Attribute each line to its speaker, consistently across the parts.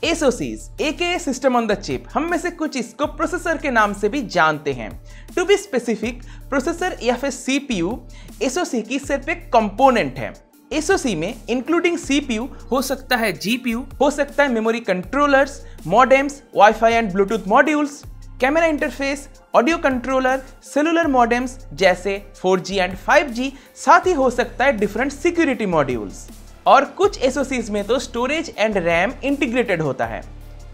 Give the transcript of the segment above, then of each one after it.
Speaker 1: एसओसीज aka system on the chip, हम में से कुछ इसको प्रोसेसर के नाम से भी जानते हैं। टू बी स्पेसिफिक, प्रोसेसर या फिर सीपीयू एसओसी की सिर्फ एक कंपोनेंट है। एसओसी में इंक्लूडिंग सीपीयू हो सकता है जीपीयू, हो सकता है memory controllers, modems, wifi and Bluetooth modules, camera interface, audio controller, cellular modems जैसे 4G एंड 5G, साथ ही हो सकता है डिफरेंट सिक्योरिटी मॉड्यूल्स। और कुछ एसओसीज में तो स्टोरेज एंड रैम इंटीग्रेटेड होता है।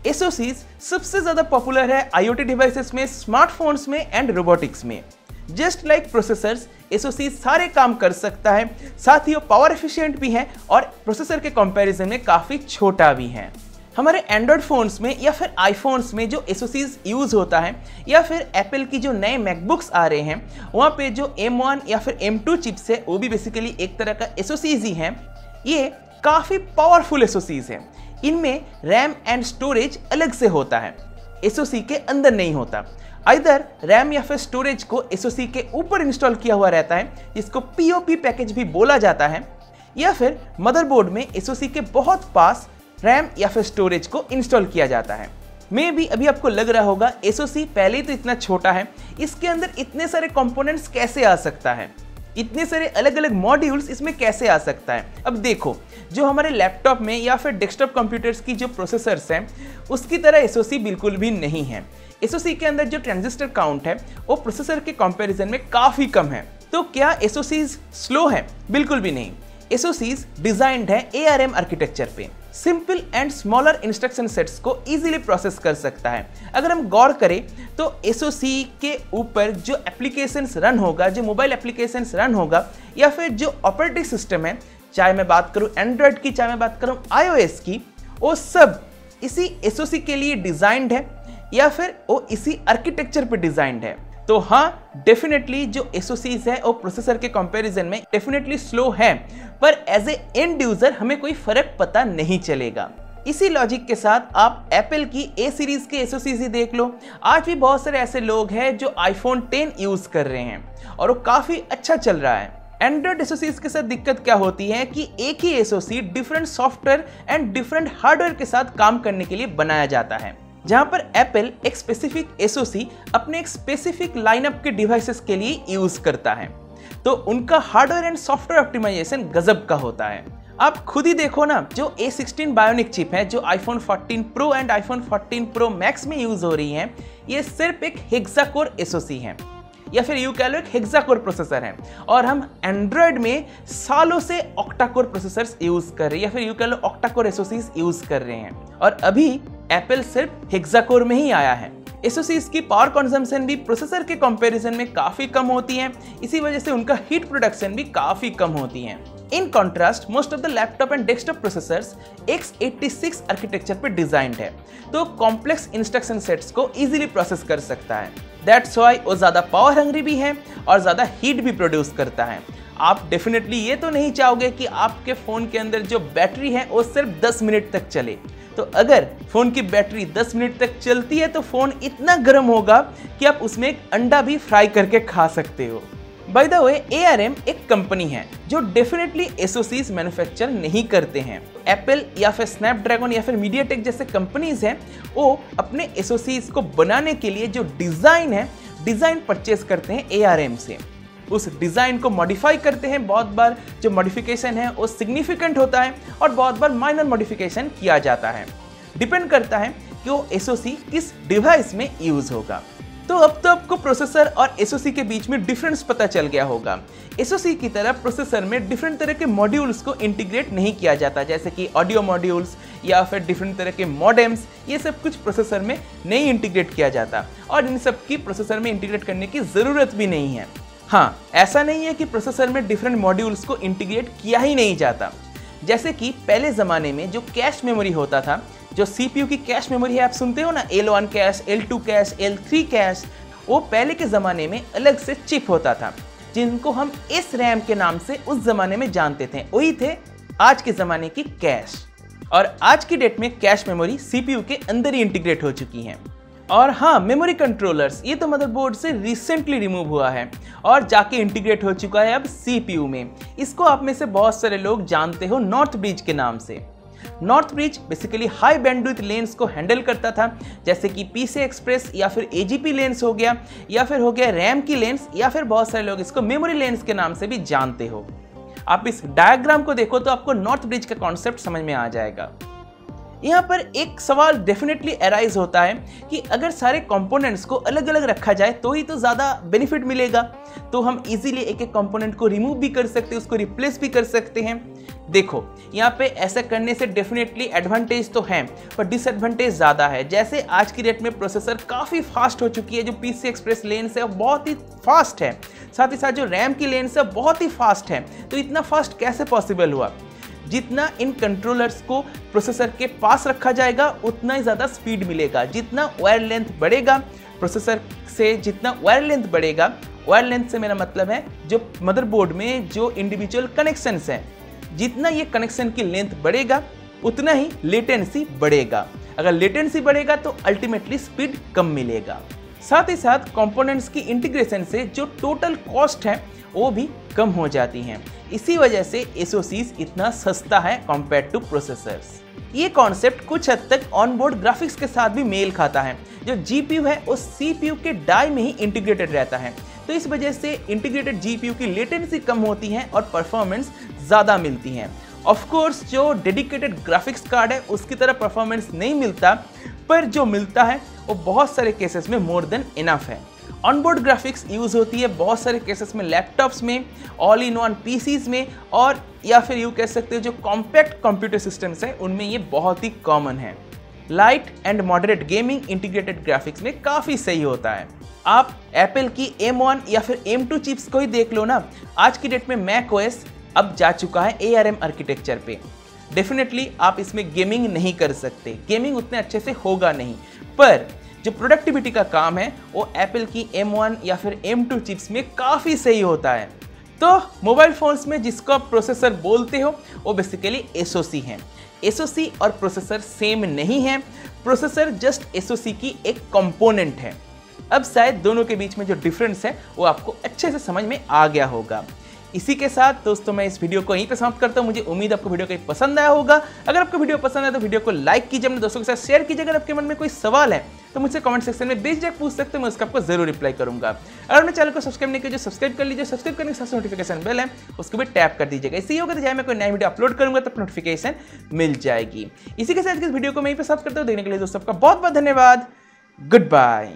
Speaker 1: एसओसीज सबसे ज्यादा पॉपुलर है आईओटी डिवाइसेस में, स्मार्टफोन्स में एंड रोबोटिक्स में। जस्ट लाइक प्रोसेसर्स, एसओसी सारे काम कर सकता है, साथ ही वो पावर एफिशिएंट भी है और प्रोसेसर के कंपैरिजन में काफी छोटा भी है। हमारे एंड्रॉयड फोन्स में या फिर आईफोन्स में जो एसओसीज यूज होता है, या फिर एप्पल की जो नए मैकबुक्स आ रहे हैं वहाँ पे जो M1 या फिर M2 चिप्स है वो भी बेसिकली एक तरह का एसओसीज ही है। ये काफी पावरफुल एसओसीज है। इनमें रैम एंड स्टोरेज अलग से होता है, एसओसी के अंदर नहीं होता। इधर रैम या फिर स्टोरेज को एसओसी के ऊपर इंस्टॉल किया हुआ रहता है, जिसको पीओपी पैकेज भी बोला जाता है, या फिर मदरबोर्ड में एसओसी के बहुत पास रैम या फिर स्टोरेज को इंस्टॉल किया जाता है। मे भी अभी आपको लग रहा होगा एसओसी पहले ही तो इतना छोटा है, इसके अंदर इतने सारे कंपोनेंट्स कैसे आ सकता है, इतने सारे अलग अलग मॉड्यूल्स इसमें कैसे आ सकता है। अब देखो, जो हमारे लैपटॉप में या फिर डेस्कटॉप कंप्यूटर्स की जो प्रोसेसर्स हैं उसकी तरह एसओसी बिल्कुल भी नहीं है। एसओसी के अंदर जो ट्रांजिस्टर काउंट है वो प्रोसेसर के कंपैरिजन में काफी कम है। तो क्या एसओसीज स्लो है? बिल्कुल भी नहीं। एसओसीज डिजाइंड है एआरएम आर्किटेक्चर पे, simple and smaller instruction sets को इजीली प्रोसेस कर सकता है। अगर हम गौर करें तो एसओसी के ऊपर जो एप्लीकेशंस रन होगा, जो मोबाइल एप्लीकेशंस रन होगा, या फिर जो ऑपरेटिंग सिस्टम है, चाहे मैं बात करूं एंड्रॉयड की, चाहे मैं बात करूं आईओएस की, वो सब इसी एसओसी के लिए डिजाइंड है या फिर वो इसी आर्किटेक्चर पे डिजाइंड है। तो हाँ, डेफिनेटली जो एसओसीज है वो प्रोसेसर के कंपैरिजन में डेफिनेटली स्लो है, पर एज ए एंड यूजर हमें कोई फर्क पता नहीं चलेगा। इसी लॉजिक के साथ आप एप्पल की ए सीरीज के एसओसीज ही देख लो। आज भी बहुत सारे ऐसे लोग हैं जो आईफोन 10 यूज कर रहे हैं और वो काफी अच्छा चल रहा है। एंड्रॉइड एसओसीज के साथ दिक्कत क्या होती है कि एक ही SoC different software and different hardware के साथ काम करने के लिए बनाया जाता है, जहां पर एप्पल एक स्पेसिफिक एसओसी अपने एक स्पेसिफिक लाइनअप के डिवाइसेस के लिए यूज करता है, तो उनका हार्डवेयर एंड सॉफ्टवेयर ऑप्टिमाइजेशन गजब का होता है। आप खुद ही देखो ना, जो A16 बायोनिक चिप है जो iPhone 14 pro and iPhone 14 pro max में यूज हो रही है, ये सिर्फ एक हेक्सा-कोर एसओसी है, या फिर यूं कह लो एक हेक्सा-कोर प्रोसेसर है। और हम एंड्रॉयड में सालों से ऑक्टा-कोर प्रोसेसर्स यूज कर रहे हैं, या फिर यूं कह लो ऑक्टा-कोर एसओसीज यूज कर रहे हैं, और अभी एप्पल सिर्फ हेक्सा-कोर में ही आया है। एसओसीज की पावर कंजम्पशन भी प्रोसेसर के कंपैरिजन में काफी कम होती है, इसी वजह से उनका हीट प्रोडक्शन भी काफी कम होती है। In contrast most of the laptop and desktop processors x86 architecture पे डिजाइंड है, तो कॉम्प्लेक्स इंस्ट्रक्शन सेट्स को इजीली प्रोसेस कर सकता है। दैट्स व्हाई वो ज्यादा पावर हंग्री भी है और ज्यादा हीट भी प्रोड्यूस करता है। आप डेफिनेटली ये तो नहीं चाहोगे कि आपके फोन के अंदर जो बैटरी है वो सिर्फ 10 मिनट तक चले। तो अगर फोन की बैटरी 10 मिनट तक चलती है तो फोन इतना गर्म होगा कि आप उसमें एक अंडा भी फ्राई करके खा सकते हो। बाय द वे, ARM एक कंपनी है जो डेफिनेटली एसओसीज मैन्युफैक्चर नहीं करते हैं। एप्पल या फिर स्नैपड्रैगन या फिर मीडियाटेक जैसे कंपनीज हैं, वो अपने एसओसीज को बनाने के लिए जो डिजाइन परचेज करते हैं ARM से। उस डिजाइन को मॉडिफाई करते हैं, बहुत बार जो मॉडिफिकेशन है वो सिग्निफिकेंट होता है और बहुत बार माइनर मॉडिफिकेशन किया जाता है। डिपेंड करता है कि वो एसओसी किस डिवाइस में यूज होगा। तो अब तो आपको प्रोसेसर और एसओसी के बीच में डिफरेंस पता चल गया होगा। एसओसी की तरह प्रोसेसर में डिफरेंट तरह के मॉड्यूल्स को इंटीग्रेट नहीं किया जाता, जैसे कि ऑडियो मॉड्यूल्स या फिर डिफरेंट तरह के मॉडेम्स, ये सब कुछ प्रोसेसर में नहीं इंटीग्रेट किया जाता और इन सब की प्रोसेसर में इंटीग्रेट करने की जरूरत भी नहीं है। हाँ, ऐसा नहीं है कि प्रोसेसर में डिफरेंट मॉड्यूल्स को इंटीग्रेट किया ही नहीं जाता। जैसे कि पहले ज़माने में जो कैश मेमोरी होता था, जो CPU की कैश मेमोरी है, आप सुनते हो ना, L1 cash, L2 cash, L3 cash, वो पहले के ज़माने में अलग से चिप होता था, जिनको हम SRAM के नाम से उस ज़माने में जानते थे। वही थे आज के ज़माने की कैश। और आज की डेट में कैश मेमोरी CPU के अंदर ही इंटीग्रेट हो चुकी हैं। और हाँ, मेमोरी कंट्रोलर्स, ये तो मदरबोर्ड से रिसेंटली रिमूव हुआ है और जाके इंटीग्रेट हो चुका है अब CPU में। इसको आप में से बहुत सारे लोग जानते हो नॉर्थ ब्रिज के नाम से। North bridge basically high bandwidth lens को हैंडल करता था, जैसे कि पीसी एक्सप्रेस या फिर एजीपी लेंस हो गया, या फिर हो गया रैम की लेंस, या फिर बहुत सारे लोग इसको मेमोरी लेंस के नाम से भी जानते हो। आप इस डायग्राम को देखो तो आपको नॉर्थ ब्रिज का कॉन्सेप्ट समझ में आ जाएगा। यहाँ पर एक सवाल डेफिनेटली अराइज होता है कि अगर सारे कंपोनेंट्स को अलग अलग रखा जाए तो ही तो ज़्यादा बेनिफिट मिलेगा, तो हम इजीली एक एक कंपोनेंट को रिमूव भी कर सकते हैं, उसको रिप्लेस भी कर सकते हैं। देखो यहाँ पे ऐसा करने से डेफिनेटली एडवांटेज तो है पर डिसएडवांटेज ज़्यादा है। जैसे आज की डेट में प्रोसेसर काफ़ी फास्ट हो चुकी है, जो पीसी एक्सप्रेस लेंस है वो बहुत ही फास्ट है, साथ ही साथ जो रैम की लेंस है बहुत ही फास्ट है। तो इतना फास्ट कैसे पॉसिबल हुआ? जितना इन कंट्रोलर्स को प्रोसेसर के पास रखा जाएगा उतना ही ज़्यादा स्पीड मिलेगा। जितना वायर लेंथ बढ़ेगा प्रोसेसर से, जितना वायर लेंथ बढ़ेगा, वायर लेंथ से मेरा मतलब है जो मदरबोर्ड में जो इंडिविजुअल कनेक्शंस हैं, जितना ये कनेक्शन की लेंथ बढ़ेगा उतना ही लेटेंसी बढ़ेगा। अगर लेटेंसी बढ़ेगा तो अल्टीमेटली स्पीड कम मिलेगा। साथ ही साथ कंपोनेंट्स की इंटीग्रेशन से जो टोटल कॉस्ट है वो भी कम हो जाती हैं। इसी वजह से एसओसीज इतना सस्ता है कंपेयर टू प्रोसेसर्स। ये कॉन्सेप्ट कुछ हद तक ऑनबोर्ड ग्राफिक्स के साथ भी मेल खाता है। जो जीपीयू है वो सीपीयू के डाई में ही इंटीग्रेटेड रहता है, तो इस वजह से इंटीग्रेटेड जीपीयू की लेटेंसी कम होती है और परफॉर्मेंस ज़्यादा मिलती है। ऑफ कोर्स जो डेडिकेटेड ग्राफिक्स कार्ड है उसकी तरह परफॉर्मेंस नहीं मिलता, पर जो मिलता है वो बहुत सारे केसेस में मोर देन इनफ है। ऑनबोर्ड ग्राफिक्स यूज़ होती है बहुत सारे केसेस में लैपटॉप्स में, ऑल इन वन पीसीज में, और या फिर यूँ कह सकते हो जो कॉम्पैक्ट कंप्यूटर सिस्टम्स हैं उनमें ये बहुत ही कॉमन है। Light and moderate gaming integrated graphics में काफ़ी सही होता है। आप एप्पल की M1 या फिर M2 चिप्स को ही देख लो ना, आज की डेट में मैक ओएस अब जा चुका है ARM आर्किटेक्चर पे। डेफिनेटली आप इसमें गेमिंग नहीं कर सकते, गेमिंग उतने अच्छे से होगा नहीं, पर जो प्रोडक्टिविटी का काम है वो एप्पल की M1 या फिर M2 चिप्स में काफ़ी सही होता है। तो मोबाइल फ़ोन्स में जिसको आप प्रोसेसर बोलते हो वो बेसिकली एसओसी है। एसओसी और प्रोसेसर सेम नहीं है, प्रोसेसर जस्ट एसओसी की एक कंपोनेंट है। अब शायद दोनों के बीच में जो डिफरेंस है वो आपको अच्छे से समझ में आ गया होगा। इसी के साथ दोस्तों मैं इस वीडियो को यहीं पे समाप्त करता हूँ। मुझे उम्मीद आपको वीडियो कहीं पसंद आया होगा। अगर आपको वीडियो पसंद आया तो वीडियो को लाइक कीजिए, अपने दोस्तों के साथ शेयर कीजिए। अगर आपके मन में कोई सवाल है तो मुझसे कमेंट सेक्शन में बेझिझक पूछ सकते हैं, मैं उसका आपको जरूर रिप्लाई करूंगा। अगर अपने चैनल को सब्सक्राइब नहीं किया सब्सक्राइब कर लीजिए, सब्सक्राइब करने के साथ नोटिफिकेशन बेल है उसको भी टैप कर दीजिएगा। इसी होगा तो जब मैं कोई नई वीडियो अपलोड करूंगा तब नोटिफिकेशन मिल जाएगी। इसी के साथ इस वीडियो को मैं यहीं पे समाप्त करता हूँ। देखने के लिए दोस्तों आपका बहुत बहुत धन्यवाद। Good bye.